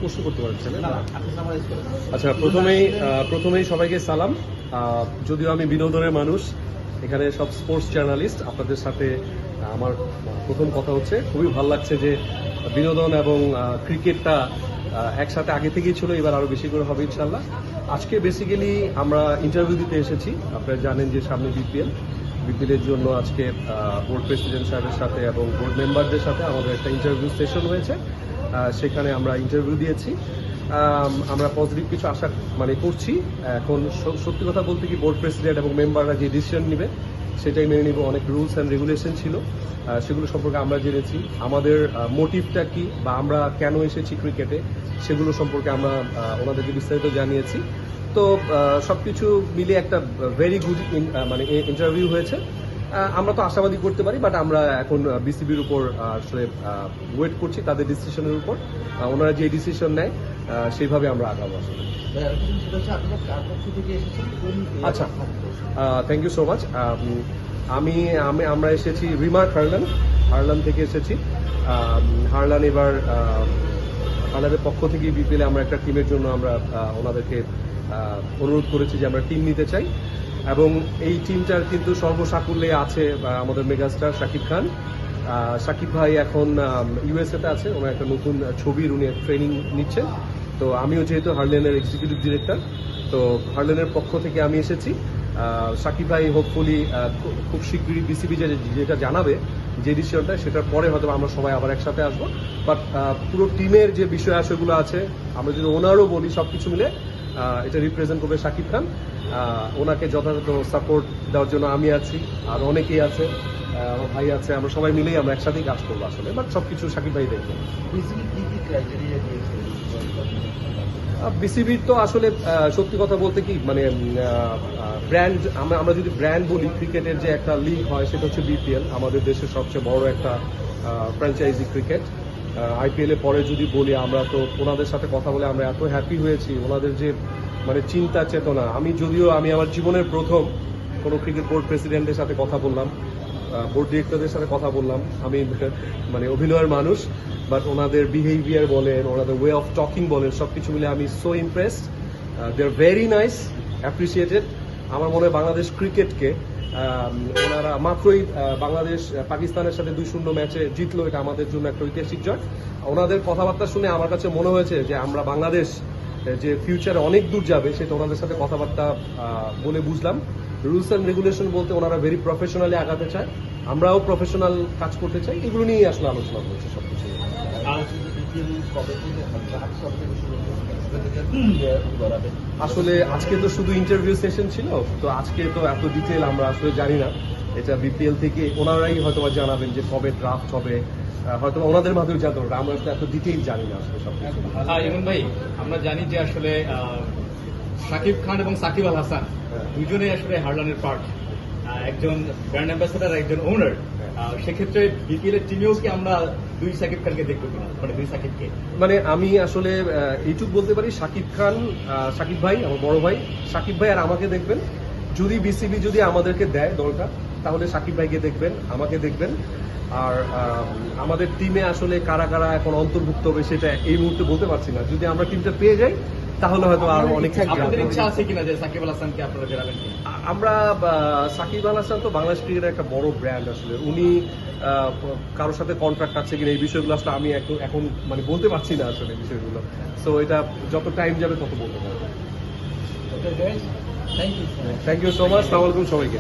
প্রশ্ন করতে পারেন ছেলে। আচ্ছা, প্রথমেই সবাইকে সালাম। যদিও আমি বিনোদনের মানুষ, এখানে সব স্পোর্টস জার্নালিস্ট, আপনাদের সাথে আমার প্রথম কথা হচ্ছে খুবই ভালো লাগছে যে বিনোদন এবং ক্রিকেটটা একসাথে আগে থেকেই ছিল, এবার আরো বেশি করে হবে ইনশাল্লাহ। আজকে বেসিক্যালি আমরা ইন্টারভিউ দিতে এসেছি। আপনারা জানেন যে সামনে বিপিএল এর জন্য আজকে বোর্ড প্রেসিডেন্ট সাহেবের সাথে এবং বোর্ড মেম্বারদের সাথে আমাদের একটা ইন্টারভিউ সেশন হয়েছে। সেখানে আমরা ইন্টারভিউ দিয়েছি। আমরা পজিটিভ কিছু আশা করছি। এখন সত্যি কথা বলতে কি, বোর্ড প্রেসিডেন্ট এবং মেম্বাররা যে ডিসিশন নেবে সেটাই মেনে নিব। অনেক রুলস অ্যান্ড রেগুলেশন ছিল, সেগুলো সম্পর্কে আমরা জেনেছি। আমাদের মোটিভটা কি বা আমরা কেন এসেছি ক্রিকেটে, সেগুলো সম্পর্কে আমরা ওনাদেরকে বিস্তারিত জানিয়েছি। তো সবকিছু মিলে একটা ভেরি গুড ইন্টারভিউ হয়েছে। আমরা তো আশাবাদী করতে পারি, বাট আমরা এখন বিসিবির উপর আসলে ওয়েট করছি, তাদের ডিসিশনের উপর। ওনারা যে ডিসিশন নেয় সেইভাবে আমরা আগাবো আসলে। আচ্ছা, থ্যাংক ইউ সো মাচ। আমরা এসেছি রিমার্ক হারলান থেকে এসেছি। হারলানের পক্ষ থেকে বিপিএল আমরা একটা টিমের জন্য আমরা ওনাদেরকে অনুরোধ করেছি যে আমরা টিম নিতে চাই, এবং এই টিমটার কিন্তু সর্বসাকুল্যে আছে আমাদের মেগাস্টার শাকিব খান। শাকিব ভাই এখন ইউএসএতে আছে, ওনার একটা নতুন ছবির উনি ট্রেনিং নিচ্ছেন। তো আমিও যেহেতু হারলেনের এক্সিকিউটিভ ডিরেক্টর, তো হারলেনের পক্ষ থেকে আমি এসেছি। শাকিব ভাই হোপফুলি খুব শীঘ্রই বিসিবি যেটা জানাবে, যে ডিসিশনটা, সেটার পরে হয়তো আমরা সবাই আবার একসাথে আসবো। বাট পুরো টিমের যে বিষয় আশয়গুলো আছে, আমরা যদি ওনারও বলি, সবকিছু মিলে এটা রিপ্রেজেন্ট করবে শাকিব খান। ওনাকে যথাযথ সাপোর্ট দেওয়ার জন্য আমি আছি, আর অনেকেই আছে, আমার ভাই আছে, আমরা সবাই মিলেই আমরা একসাথেই কাজ করবো আসলে। বাট সবকিছু শাকিব ভাই দেখবেন। বিসিবির তো আসলে সত্যি কথা বলতে কি, ব্র্যান্ড, আমরা যদি ব্র্যান্ড বলি, ক্রিকেটের যে একটা লিগ হয় সেটা হচ্ছে বিপিএল, আমাদের দেশের সবচেয়ে বড় একটা ফ্র্যাঞ্চাইজি ক্রিকেট। আইপিএল এর পরে যদি বলি, আমরা তো ওনাদের সাথে কথা বলে আমরা এত হ্যাপি হয়েছি। ওনাদের যে চিন্তা চেতনা, আমি আমার জীবনের প্রথম কোনো ক্রিকেট বোর্ড প্রেসিডেন্টের সাথে কথা বললাম, বোর্ড ডিরেক্টরদের সাথে কথা বললাম। আমি অভিনয়ের মানুষ, বাট ওনাদের বিহেভিয়ার বলেন, ওনাদের ওয়ে অফ টকিং বলেন, সবকিছু মিলে আমি so impressed. They are very nice, appreciated. আমার মনে হয় বাংলাদেশ ক্রিকেটকে ওনারা মাত্রই বাংলাদেশ পাকিস্তানের সাথে 2-0 ম্যাচে জিতলো, এটা আমাদের জন্য একটা ঐতিহাসিক জয়। ওনাদের কথাবার্তা শুনে আমার কাছে মনে হয়েছে যে আমরা বাংলাদেশ যে ফিউচারে অনেক দূর যাবে, সেটা ওনাদের সাথে কথাবার্তা বলে বুঝলাম। রুলস অ্যান্ড রেগুলেশন বলতে ওনারা ভেরি প্রফেশনালি আগাতে চায়, আমরাও প্রফেশনাল কাজ করতে চাই। এগুলো নিয়েই আসলে আলোচনা হয়েছে সবকিছু। আসলে আজকে তো শুধু ইন্টারভিউ সেশন ছিল, তো আজকে তো এত ডিটেল আমরা আসলে জানি না। এটা বিপিএল থেকে ওনারাই হয়তো জানাবেন যে কবে ড্রাফট হবে, হয়তো ওনাদের মাধ্যমে জানতে পারবে। আমরা এত ডিটেইল জানি না আসলে সবকিছু। ইমন ভাই, আমরা জানি যে আসলে শাকিব খান এবং সাকিব আল হাসান দুজনেই আসলে হারলানের পার্ট, একজন ব্র্যান্ড অ্যাম্বাসেডার, একজন ওনার। সেক্ষেত্রে বিপিএল এর টিমেও কি আমরা দুই সাকিব খানকে দেখবো কিনা, দুই সাকিবকে? আমি আসলে এইটুকু বলতে পারি, সাকিব ভাই আমার বড় ভাই, সাকিব ভাই আর আমাকে দেখবেন। যদি বিসিবি যদি আমাদেরকে দেয় দলটা, তাহলে সাকিব ভাইকে দেখবেন, আমাকে দেখবেন। আর আমাদের টিমে আসলে কারা কারা এখন অন্তর্ভুক্ত হবে সেটা এই মুহূর্তে বলতে পারছি না। যদি আমরা টিমটা পেয়ে যাই, তাহলে হয়তো আরো অনেক ইচ্ছা আছে কিনা যে সাকিব আল হাসানকে আপনারা জানাবেন? আমরা সাকিব আল হাসান তো বাংলাদেশ ক্রিকেটের একটা বড় ব্র্যান্ড। আসলে উনি কারোর সাথে কন্ট্রাক্ট আছে কিনা, এই বিষয়গুলো আসলে আমি এখন বলতে পারছি না আসলে বিষয়গুলো। সো এটা যত টাইম যাবে তত বলতে পারবো। Thank you so much. আসসালামু আলাইকুম সবাইকে।